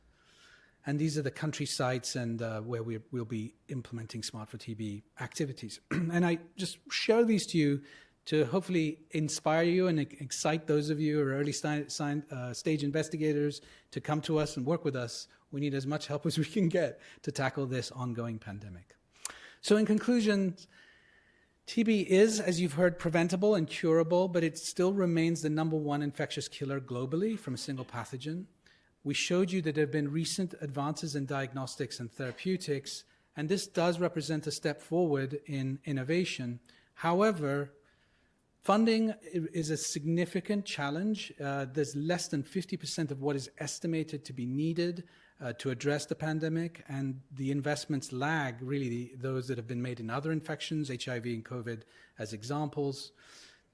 And these are the country sites and where we'll be implementing Smart for TB activities. And I just show these to you to hopefully inspire you and excite those of you who are early stage investigators to come to us and work with us. We need as much help as we can get to tackle this ongoing pandemic. So in conclusion, TB is, as you've heard, preventable and curable, but it still remains the #1 infectious killer globally from a single pathogen. We showed you that there have been recent advances in diagnostics and therapeutics, and this does represent a step forward in innovation. However, funding is a significant challenge. There's less than 50% of what is estimated to be needed to address the pandemic, and the investments lag really those that have been made in other infections, HIV and COVID as examples.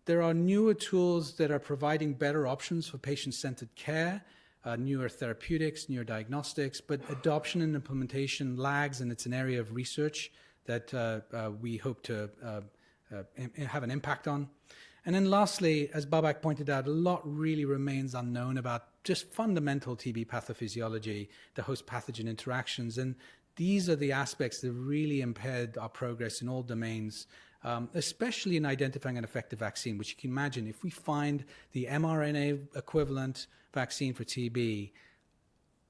There are newer tools that are providing better options for patient-centered care, newer therapeutics, newer diagnostics, but adoption and implementation lags, and it's an area of research that we hope to have an impact on. And then lastly, as Babak pointed out, a lot really remains unknown about just fundamental TB pathophysiology, the host pathogen interactions, and these are the aspects that really impaired our progress in all domains, especially in identifying an effective vaccine, which you can imagine if we find the mRNA equivalent vaccine for TB,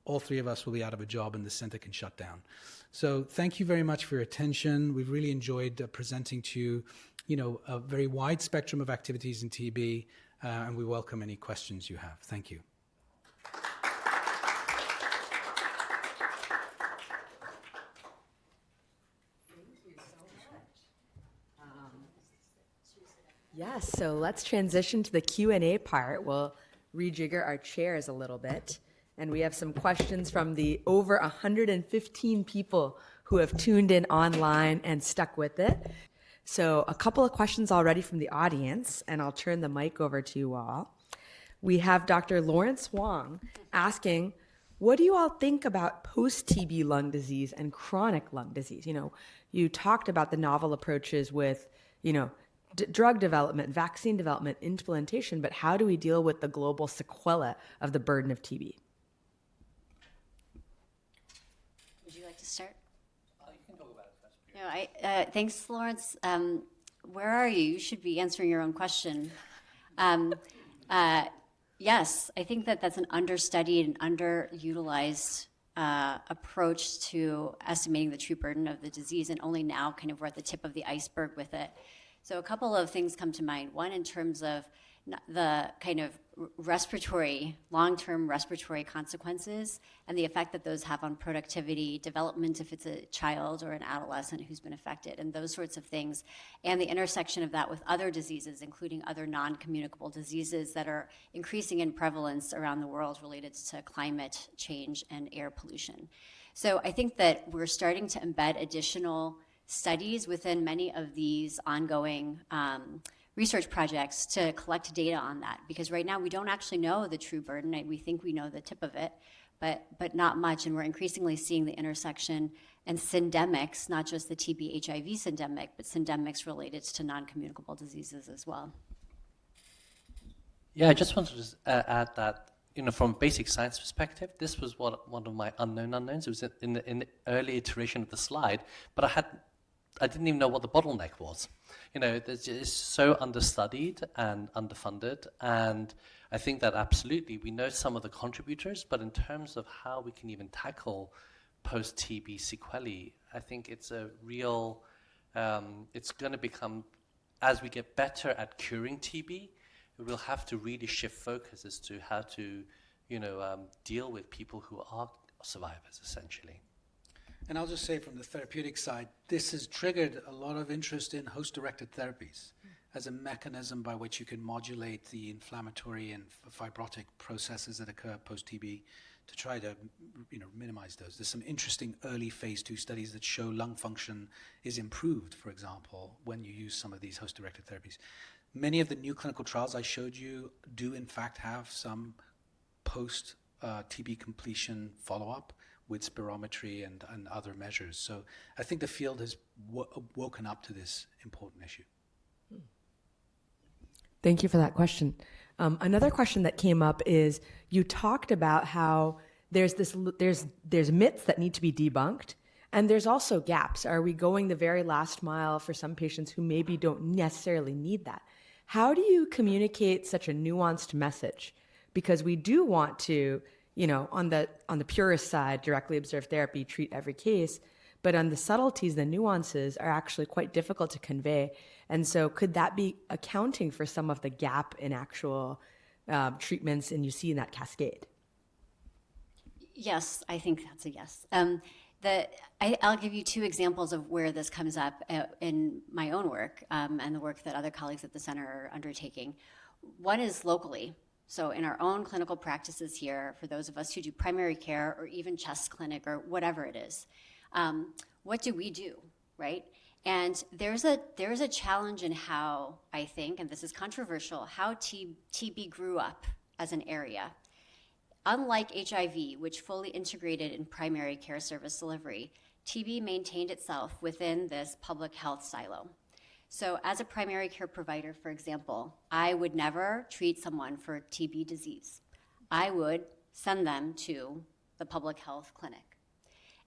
all three of us will be out of a job and the center can shut down. So thank you very much for your attention. We've really enjoyed presenting to you, a very wide spectrum of activities in TB, and we welcome any questions you have. Thank you. Yes, so let's transition to the Q&A part. We'll rejigger our chairs a little bit. And we have some questions from the over 115 people who have tuned in online and stuck with it. So a couple of questions already from the audience, and I'll turn the mic over to you all. We have Dr. Lawrence Wong asking, what do you all think about post-TB lung disease and chronic lung disease? You talked about the novel approaches with, drug development, vaccine development, implementation, but how do we deal with the global sequela of the burden of TB? Would you like to start? You can talk about it first, Priya. No, thanks, Lawrence. Where are you? You should be answering your own question. Yes, I think that's an understudied and underutilized approach to estimating the true burden of the disease, and only now kind of we're at the tip of the iceberg with it. So a couple of things come to mind. One, in terms of the kind of long-term respiratory consequences and the effect that those have on productivity, development if it's a child or an adolescent who's been affected, and those sorts of things, and the intersection of that with other diseases, including other non-communicable diseases that are increasing in prevalence around the world related to climate change and air pollution. So I think that we're starting to embed additional studies within many of these ongoing research projects to collect data on that, because right now we don't actually know the true burden. We think we know the tip of it, but not much, and we're increasingly seeing the intersection and syndemics, not just the TB HIV syndemic, but syndemics related to non-communicable diseases as well. Yeah, I just wanted to add that, from a basic science perspective, this was one of my unknown unknowns. It was in the early iteration of the slide, but I didn't even know what the bottleneck was. It's so understudied and underfunded, and I think that absolutely we know some of the contributors, but in terms of how we can even tackle post-TB sequelae, I think it's a real, it's going to become, as we get better at curing TB, we'll have to really shift focus as to how to, deal with people who are survivors, essentially. And I'll just say from the therapeutic side, this has triggered a lot of interest in host-directed therapies as a mechanism by which you can modulate the inflammatory and fibrotic processes that occur post-TB to try to minimize those. There's some interesting early phase 2 studies that show lung function is improved, for example, when you use some of these host-directed therapies. Many of the new clinical trials I showed you do in fact have some post-TB completion follow-up with spirometry and other measures. So I think the field has woken up to this important issue. Thank you for that question. Another question that came up is, you talked about how there's myths that need to be debunked, and there's also gaps. Are we going the very last mile for some patients who maybe don't necessarily need that? How do you communicate such a nuanced message? Because we do want to, on the purist side, directly observed therapy, treat every case, but on the subtleties, the nuances are actually quite difficult to convey. And so could that be accounting for some of the gap in actual treatments and you see in that cascade? Yes, I think that's a yes. I'll give you two examples of where this comes up in my own work and the work that other colleagues at the center are undertaking. One is locally. So in our own clinical practices here, for those of us who do primary care or even chest clinic or whatever it is, what do we do, right? And there's a challenge in how, I think, and this is controversial, how TB grew up as an area. Unlike HIV, which fully integrated in primary care service delivery, TB maintained itself within this public health silo. So as a primary care provider, for example, I would never treat someone for TB disease. I would send them to the public health clinic.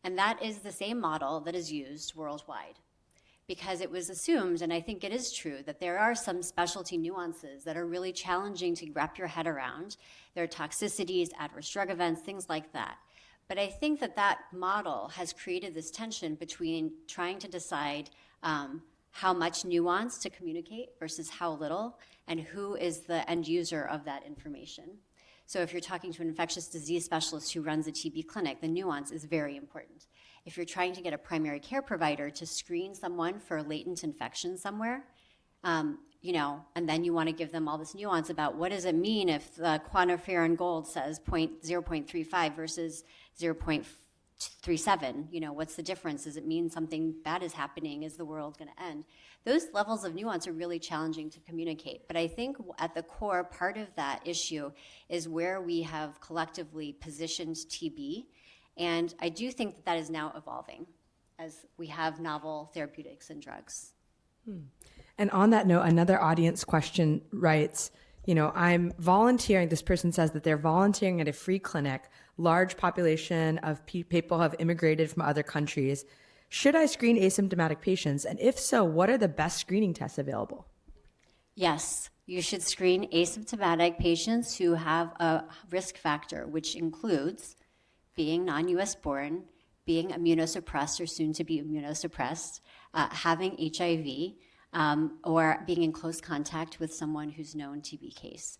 And that is the same model that is used worldwide, because it was assumed, and I think it is true, that there are some specialty nuances that are really challenging to wrap your head around. There are toxicities, adverse drug events, things like that. But I think that that model has created this tension between trying to decide how much nuance to communicate versus how little, and who is the end user of that information. So if you're talking to an infectious disease specialist who runs a TB clinic, the nuance is very important. If you're trying to get a primary care provider to screen someone for latent infection somewhere, you know, and then you want to give them all this nuance about what does it mean if the quantiferin gold says 0.35 versus 0.37, you know, what's the difference? Does it mean something bad is happening? Is the world going to end? Those levels of nuance are really challenging to communicate. But I think at the core, part of that issue is where we have collectively positioned TB. And I do think that that is now evolving as we have novel therapeutics and drugs. And on that note, another audience question writes, you know, I'm volunteering. This person says that they're volunteering at a free clinic. Large population of people have immigrated from other countries. Should I screen asymptomatic patients? And if so, what are the best screening tests available? Yes, you should screen asymptomatic patients who have a risk factor, which includes being non-US born, being immunosuppressed or soon to be immunosuppressed, having HIV, or being in close contact with someone who's known TB case.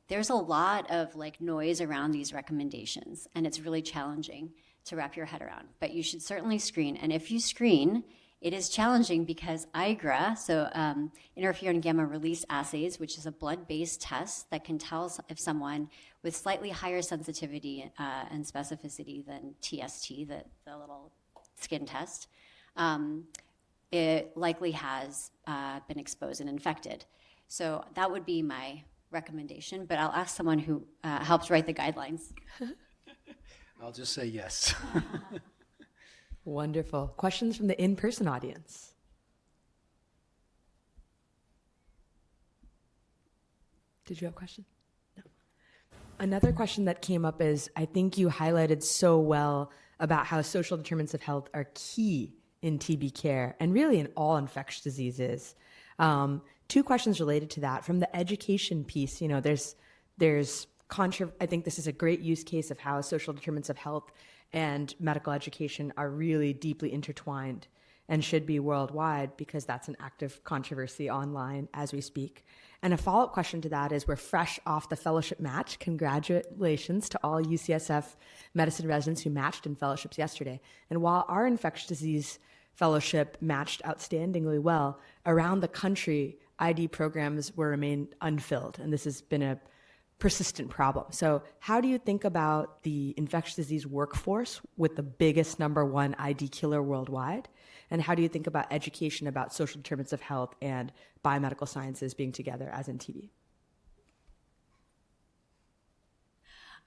There's a lot of like noise around these recommendations, and it's really challenging to wrap your head around, but you should certainly screen. And if you screen, it is challenging because IGRA, so interferon gamma release assays, which is a blood-based test that can tell if someone with slightly higher sensitivity and specificity than TST, the little skin test, it likely has been exposed and infected. So that would be my recommendation, but I'll ask someone who helps write the guidelines. I'll just say yes. Wonderful. Questions from the in-person audience? Did you have a question? No. Another question that came up is, I think you highlighted so well about how social determinants of health are key in TB care and really in all infectious diseases. Two questions related to that. From the education piece, you know, I think this is a great use case of how social determinants of health and medical education are really deeply intertwined and should be worldwide, because that's an active controversy online as we speak. And a follow-up question to that is, we're fresh off the fellowship match. Congratulations to all UCSF medicine residents who matched in fellowships yesterday. And while our infectious disease fellowship matched outstandingly well, around the country, ID programs remained unfilled, and this has been a persistent problem. So how do you think about the infectious disease workforce with the biggest #1 ID killer worldwide? And how do you think about education about social determinants of health and biomedical sciences being together as in TB?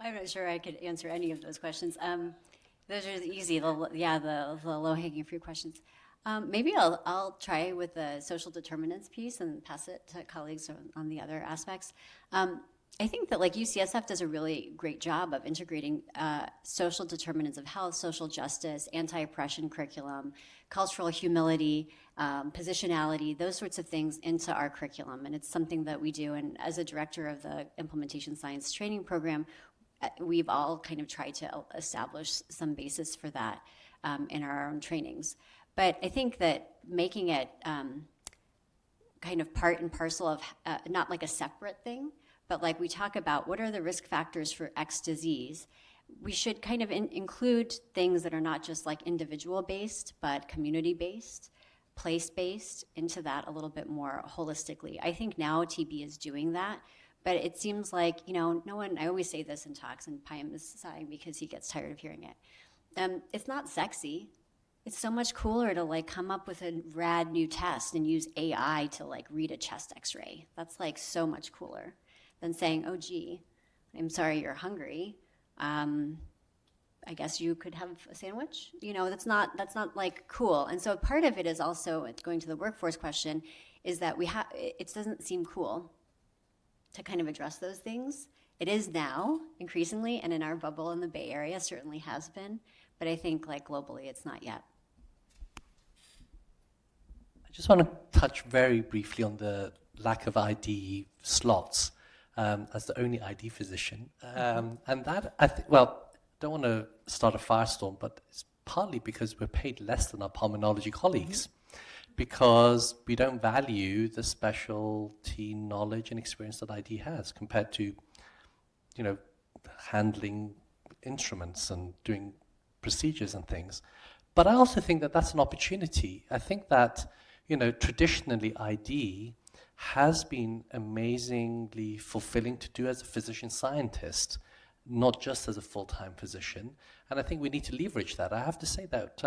I'm not sure I could answer any of those questions. Those are the easy, the low-hanging fruit questions. Maybe I'll try with the social determinants piece and pass it to colleagues on the other aspects. I think that like UCSF does a really great job of integrating social determinants of health, social justice, anti-oppression curriculum, cultural humility, positionality, those sorts of things into our curriculum. And it's something that we do. And as a director of the Implementation Science Training Program, we've all kind of tried to establish some basis for that in our own trainings. But I think that making it kind of part and parcel of, not like a separate thing, but like we talk about what are the risk factors for X disease, we should kind of include things that are not just like individual-based, but community-based, place-based, into that a little bit more holistically. I think now TB is doing that, but it seems like, you know, no one, I always say this in talks, and Payam is sighing because he gets tired of hearing it. It's not sexy. It's so much cooler to like come up with a rad new test and use AI to like read a chest x-ray. That's like so much cooler than saying, oh gee, I'm sorry you're hungry. I guess you could have a sandwich. You know, that's not like cool. And so part of it is also, going to the workforce question, is that it doesn't seem cool to kind of address those things. It is now, increasingly, and in our bubble in the Bay Area certainly has been, but I think like globally it's not yet. I just want to touch very briefly on the lack of ID slots as the only ID physician. And that, don't want to start a firestorm, but it's partly because we're paid less than our pulmonology colleagues, because we don't value the specialty knowledge and experience that ID has compared to, handling instruments and doing procedures and things. But I also think that that's an opportunity. I think that, traditionally ID has been amazingly fulfilling to do as a physician scientist, not just as a full-time physician. And I think we need to leverage that. I have to say that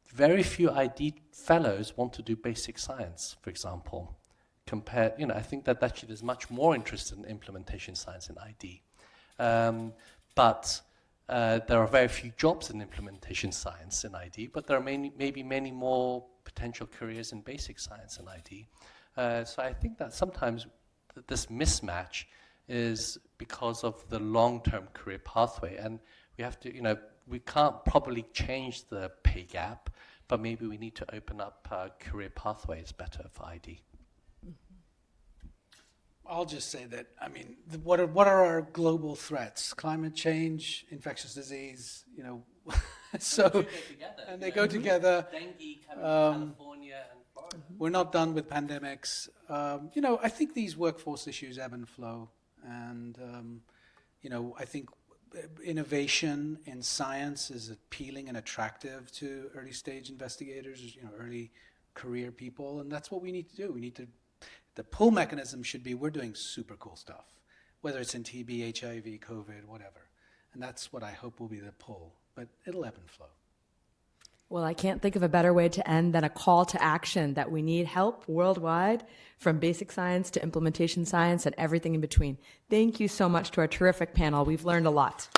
very few ID fellows want to do basic science, for example. I think that actually there's much more interest in implementation science in ID. But there are very few jobs in implementation science in ID, but there are maybe many more potential careers in basic science in ID. So I think that sometimes this mismatch is because of the long-term career pathway, and we have to, we can't probably change the pay gap, but maybe we need to open up career pathways better for ID. I'll just say that, what are our global threats? Climate change, infectious disease, so, and they go together. Dengue coming to California and Florida. We're not done with pandemics. I think these workforce issues ebb and flow. And, I think innovation in science is appealing and attractive to early stage investigators, early career people. And that's what we need to do. The pull mechanism should be, we're doing super cool stuff, whether it's in TB, HIV, COVID, whatever. And that's what I hope will be the pull. But it'll ebb and flow. Well, I can't think of a better way to end than a call to action that we need help worldwide, from basic science to implementation science and everything in between. Thank you so much to our terrific panel. We've learned a lot.